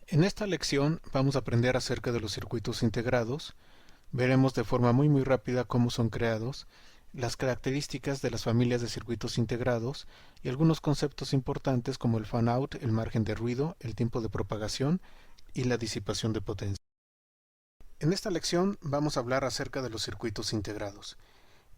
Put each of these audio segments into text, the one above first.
En esta lección vamos a aprender acerca de los circuitos integrados. Veremos de forma muy rápida cómo son creados, las características de las familias de circuitos integrados y algunos conceptos importantes como el fan-out, el margen de ruido, el tiempo de propagación y la disipación de potencia. En esta lección vamos a hablar acerca de los circuitos integrados.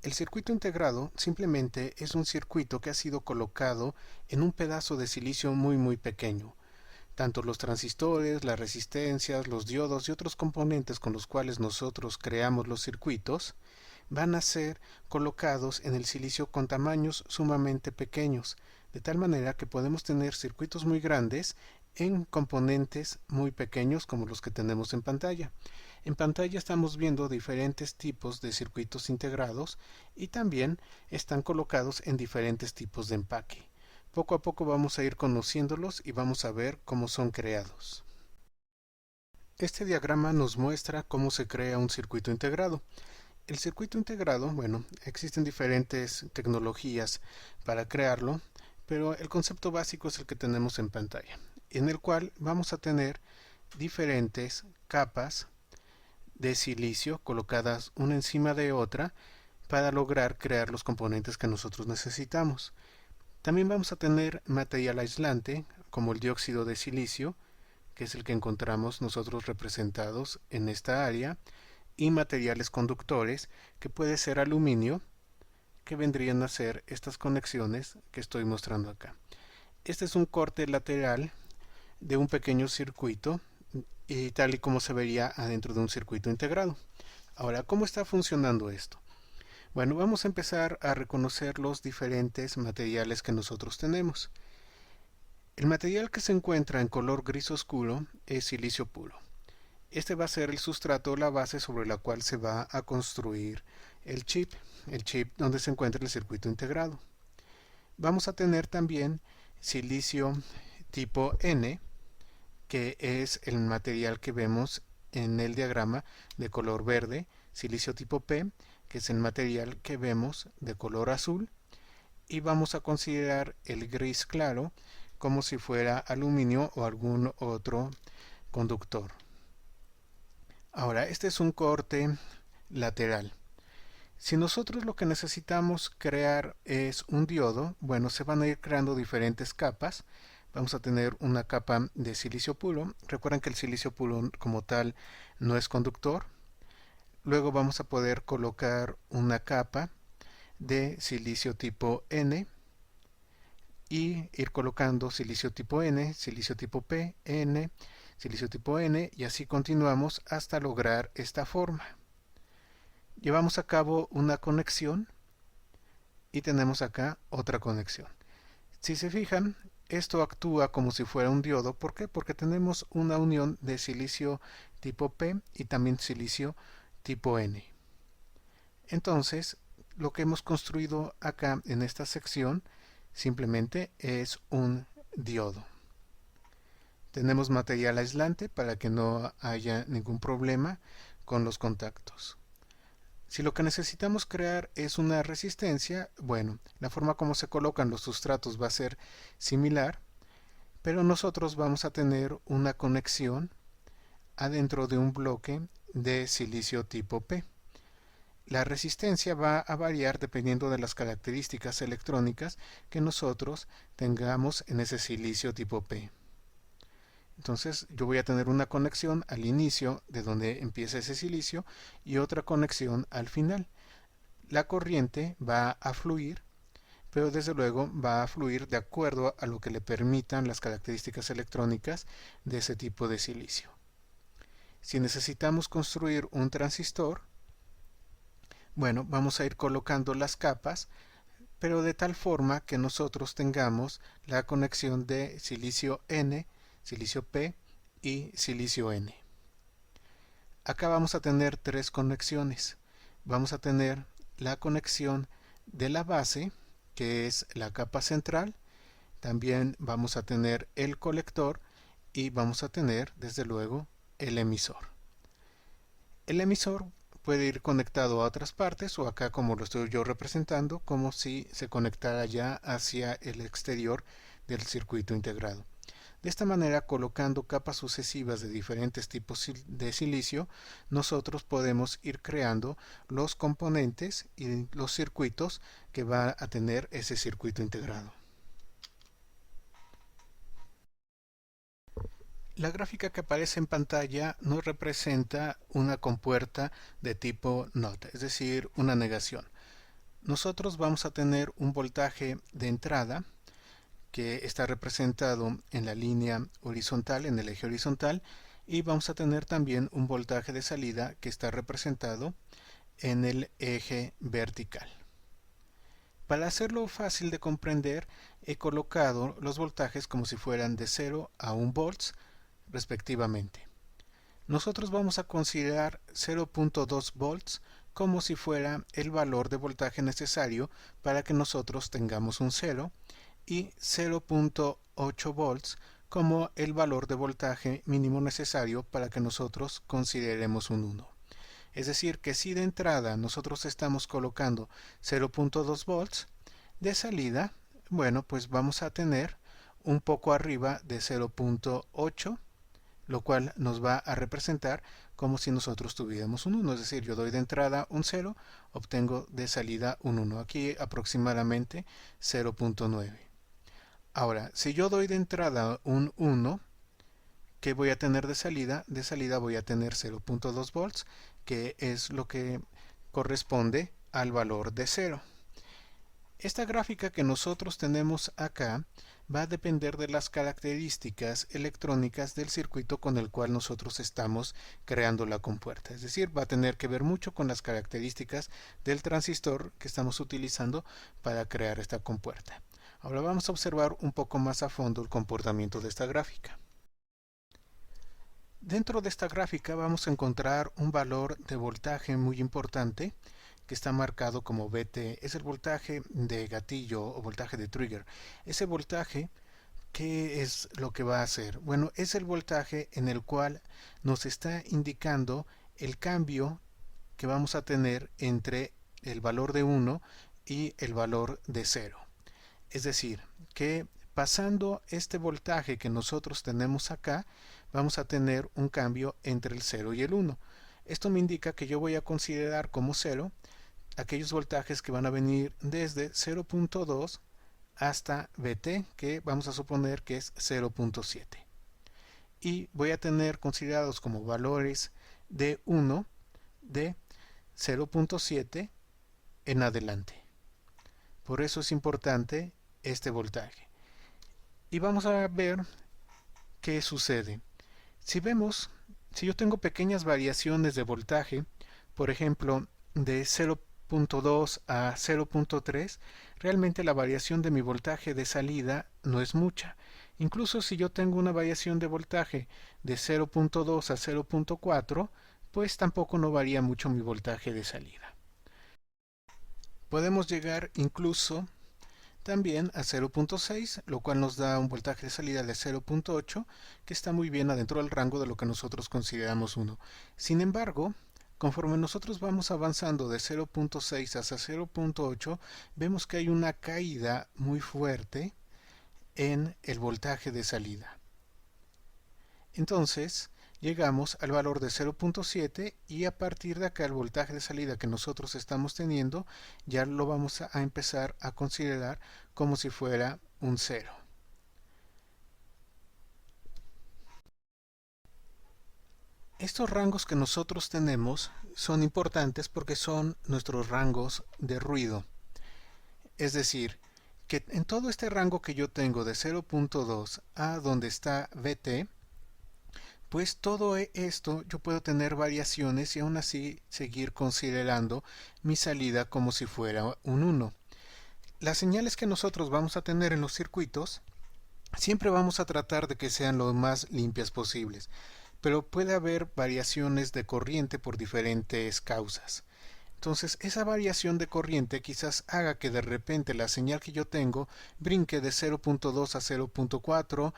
El circuito integrado simplemente es un circuito que ha sido colocado en un pedazo de silicio muy pequeño. Tanto los transistores, las resistencias, los diodos y otros componentes con los cuales nosotros creamos los circuitos van a ser colocados en el silicio con tamaños sumamente pequeños, de tal manera que podemos tener circuitos muy grandes en componentes muy pequeños como los que tenemos en pantalla. En pantalla estamos viendo diferentes tipos de circuitos integrados y también están colocados en diferentes tipos de empaque. Poco a poco vamos a ir conociéndolos y vamos a ver cómo son creados. Este diagrama nos muestra cómo se crea un circuito integrado. El circuito integrado, bueno, existen diferentes tecnologías para crearlo, pero el concepto básico es el que tenemos en pantalla, en el cual vamos a tener diferentes capas de silicio colocadas una encima de otra para lograr crear los componentes que nosotros necesitamos. También vamos a tener material aislante, como el dióxido de silicio, que es el que encontramos nosotros representados en esta área, y materiales conductores, que puede ser aluminio, que vendrían a ser estas conexiones que estoy mostrando acá. Este es un corte lateral de un pequeño circuito, y tal y como se vería adentro de un circuito integrado. Ahora, ¿cómo está funcionando esto? Bueno, vamos a empezar a reconocer los diferentes materiales que nosotros tenemos. El material que se encuentra en color gris oscuro es silicio puro. Este va a ser el sustrato o la base sobre la cual se va a construir el chip donde se encuentra el circuito integrado. Vamos a tener también silicio tipo N, que es el material que vemos en el diagrama de color verde, silicio tipo P, que es el material que vemos de color azul, y vamos a considerar el gris claro como si fuera aluminio o algún otro conductor. Ahora, este es un corte lateral. Si nosotros lo que necesitamos crear es un diodo, bueno, se van a ir creando diferentes capas. Vamos a tener una capa de silicio puro. Recuerden que el silicio puro como tal no es conductor. Luego vamos a poder colocar una capa de silicio tipo N y ir colocando silicio tipo N, silicio tipo P, N, silicio tipo N y así continuamos hasta lograr esta forma. Llevamos a cabo una conexión y tenemos acá otra conexión. Si se fijan, esto actúa como si fuera un diodo. ¿Por qué? Porque tenemos una unión de silicio tipo P y también silicio tipo N. Entonces, lo que hemos construido acá en esta sección simplemente es un diodo. Tenemos material aislante para que no haya ningún problema con los contactos. Si lo que necesitamos crear es una resistencia, bueno, la forma como se colocan los sustratos va a ser similar, pero nosotros vamos a tener una conexión adentro de un bloque de silicio tipo P. La resistencia va a variar dependiendo de las características electrónicas que nosotros tengamos en ese silicio tipo P. Entonces yo voy a tener una conexión al inicio de donde empieza ese silicio y otra conexión al final. La corriente va a fluir, pero desde luego va a fluir de acuerdo a lo que le permitan las características electrónicas de ese tipo de silicio. Si necesitamos construir un transistor, bueno, vamos a ir colocando las capas, pero de tal forma que nosotros tengamos la conexión de silicio N, silicio P y silicio N. Acá vamos a tener tres conexiones. Vamos a tener la conexión de la base, que es la capa central. También vamos a tener el colector y vamos a tener, desde luego, el emisor. El emisor puede ir conectado a otras partes o acá como lo estoy yo representando, como si se conectara ya hacia el exterior del circuito integrado. De esta manera, colocando capas sucesivas de diferentes tipos de silicio, nosotros podemos ir creando los componentes y los circuitos que va a tener ese circuito integrado. La gráfica que aparece en pantalla nos representa una compuerta de tipo NOT, es decir, una negación. Nosotros vamos a tener un voltaje de entrada que está representado en la línea horizontal, en el eje horizontal, y vamos a tener también un voltaje de salida que está representado en el eje vertical. Para hacerlo fácil de comprender, he colocado los voltajes como si fueran de 0 a 1 volts respectivamente. Nosotros vamos a considerar 0.2 volts como si fuera el valor de voltaje necesario para que nosotros tengamos un 0 y 0.8 volts como el valor de voltaje mínimo necesario para que nosotros consideremos un 1. Es decir, que si de entrada nosotros estamos colocando 0.2 volts, de salida, bueno, pues vamos a tener un poco arriba de 0.8, lo cual nos va a representar como si nosotros tuviéramos un 1, es decir, yo doy de entrada un 0, obtengo de salida un 1, aquí aproximadamente 0.9. Ahora, si yo doy de entrada un 1, ¿qué voy a tener de salida? De salida voy a tener 0.2 volts, que es lo que corresponde al valor de 0. Esta gráfica que nosotros tenemos acá va a depender de las características electrónicas del circuito con el cual nosotros estamos creando la compuerta. Es decir, va a tener que ver mucho con las características del transistor que estamos utilizando para crear esta compuerta. Ahora vamos a observar un poco más a fondo el comportamiento de esta gráfica. Dentro de esta gráfica vamos a encontrar un valor de voltaje muy importante que está marcado como VT, es el voltaje de gatillo o voltaje de trigger. Ese voltaje, ¿qué es lo que va a hacer? Bueno, es el voltaje en el cual nos está indicando el cambio que vamos a tener entre el valor de 1 y el valor de 0. Es decir, que pasando este voltaje que nosotros tenemos acá, vamos a tener un cambio entre el 0 y el 1. Esto me indica que yo voy a considerar como 0 aquellos voltajes que van a venir desde 0.2 hasta VT, que vamos a suponer que es 0.7. Y voy a tener considerados como valores de 1 de 0.7 en adelante. Por eso es importante este voltaje. Y vamos a ver qué sucede. Si yo tengo pequeñas variaciones de voltaje, por ejemplo, de 0.2 a 0.3, realmente la variación de mi voltaje de salida no es mucha. Incluso si yo tengo una variación de voltaje de 0.2 a 0.4, pues tampoco no varía mucho mi voltaje de salida. Podemos llegar incluso también a 0.6, lo cual nos da un voltaje de salida de 0.8, que está muy bien adentro del rango de lo que nosotros consideramos 1. Sin embargo, conforme nosotros vamos avanzando de 0.6 hasta 0.8, vemos que hay una caída muy fuerte en el voltaje de salida. Entonces, llegamos al valor de 0.7 y a partir de acá el voltaje de salida que nosotros estamos teniendo ya lo vamos a empezar a considerar como si fuera un 0. Estos rangos que nosotros tenemos son importantes porque son nuestros rangos de ruido. Es decir, que en todo este rango que yo tengo de 0.2 a donde está VT, pues todo esto yo puedo tener variaciones y aún así seguir considerando mi salida como si fuera un 1. Las señales que nosotros vamos a tener en los circuitos siempre vamos a tratar de que sean lo más limpias posibles, pero puede haber variaciones de corriente por diferentes causas. Entonces esa variación de corriente quizás haga que de repente la señal que yo tengo brinque de 0.2 a 0.4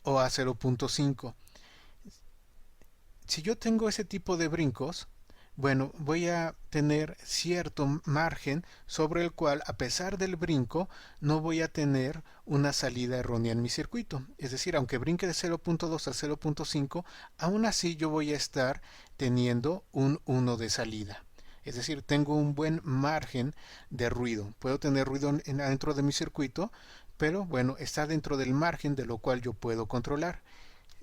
o a 0.5. Si yo tengo ese tipo de brincos, Bueno, voy a tener cierto margen sobre el cual, a pesar del brinco, no voy a tener una salida errónea en mi circuito. Es decir, aunque brinque de 0.2 a 0.5, aún así yo voy a estar teniendo un 1 de salida. Es decir, tengo un buen margen de ruido. Puedo tener ruido dentro de mi circuito, pero bueno, está dentro del margen de lo cual yo puedo controlar.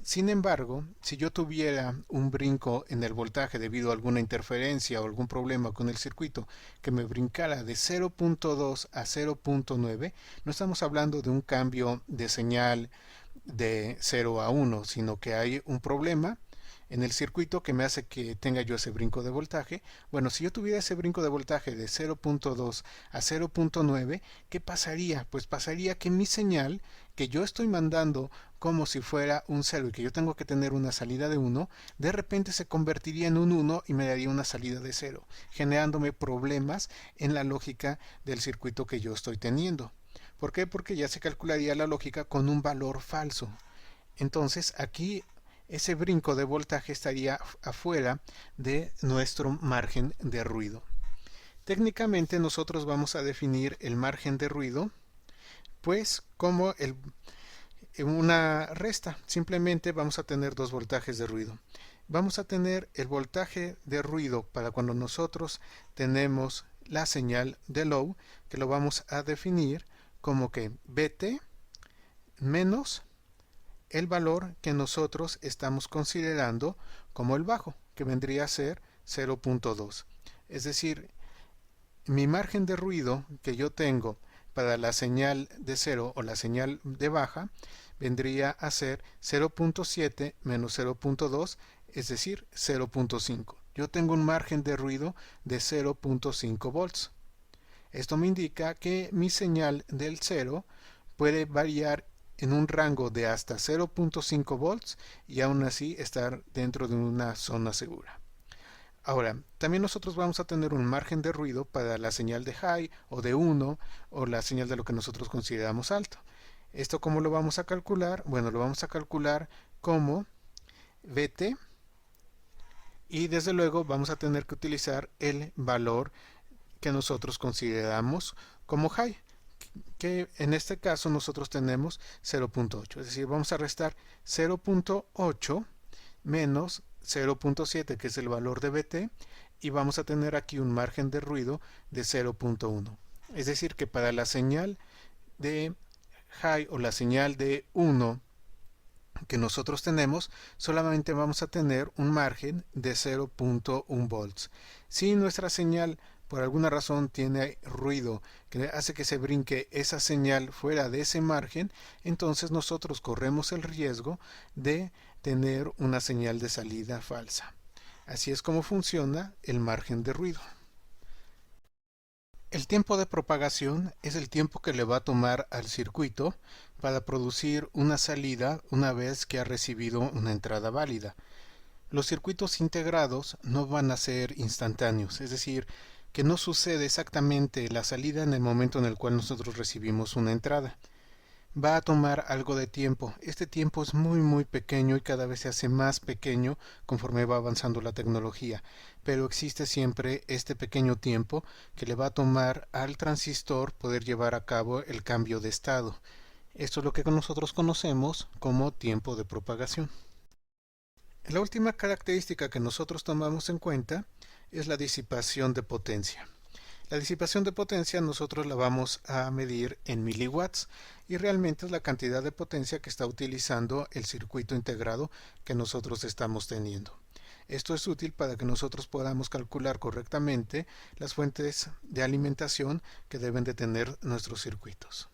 Sin embargo, si yo tuviera un brinco en el voltaje debido a alguna interferencia o algún problema con el circuito que me brincara de 0.2 a 0.9, no estamos hablando de un cambio de señal de 0 a 1, sino que hay un problema en el circuito que me hace que tenga yo ese brinco de voltaje. Bueno, si yo tuviera ese brinco de voltaje de 0.2 a 0.9, ¿qué pasaría? Pues pasaría que mi señal que yo estoy mandando como si fuera un 0 y que yo tengo que tener una salida de 1, de repente se convertiría en un 1 y me daría una salida de 0, generándome problemas en la lógica del circuito que yo estoy teniendo. ¿Por qué? Porque ya se calcularía la lógica con un valor falso. Entonces aquí ese brinco de voltaje estaría afuera de nuestro margen de ruido. Técnicamente nosotros vamos a definir el margen de ruido pues como una resta. Simplemente vamos a tener dos voltajes de ruido. Vamos a tener el voltaje de ruido para cuando nosotros tenemos la señal de low, que lo vamos a definir como que Vt menos el valor que nosotros estamos considerando como el bajo, que vendría a ser 0.2. Es decir, mi margen de ruido que yo tengo para la señal de 0 o la señal de baja vendría a ser 0.7 menos 0.2, es decir, 0.5. Yo tengo un margen de ruido de 0.5 volts. Esto me indica que mi señal del 0 puede variar en un rango de hasta 0.5 volts y aún así estar dentro de una zona segura. Ahora, también nosotros vamos a tener un margen de ruido para la señal de high o de 1 o la señal de lo que nosotros consideramos alto. ¿Esto cómo lo vamos a calcular? Bueno, lo vamos a calcular como Vt y desde luego vamos a tener que utilizar el valor que nosotros consideramos como high, que en este caso nosotros tenemos 0.8. Es decir, vamos a restar 0.8 menos 0.7, que es el valor de Vt, y vamos a tener aquí un margen de ruido de 0.1. Es decir, que para la señal de high o la señal de 1 que nosotros tenemos, solamente vamos a tener un margen de 0.1 volts. Si nuestra señal por alguna razón tiene ruido que hace que se brinque esa señal fuera de ese margen, entonces nosotros corremos el riesgo de tener una señal de salida falsa. Así es como funciona el margen de ruido. El tiempo de propagación es el tiempo que le va a tomar al circuito para producir una salida una vez que ha recibido una entrada válida. Los circuitos integrados no van a ser instantáneos, es decir, que no sucede exactamente la salida en el momento en el cual nosotros recibimos una entrada. Va a tomar algo de tiempo. Este tiempo es muy pequeño y cada vez se hace más pequeño conforme va avanzando la tecnología, pero existe siempre este pequeño tiempo que le va a tomar al transistor poder llevar a cabo el cambio de estado. Esto es lo que nosotros conocemos como tiempo de propagación. La última característica que nosotros tomamos en cuenta es la disipación de potencia. La disipación de potencia nosotros la vamos a medir en miliwatts y realmente es la cantidad de potencia que está utilizando el circuito integrado que nosotros estamos teniendo. Esto es útil para que nosotros podamos calcular correctamente las fuentes de alimentación que deben de tener nuestros circuitos.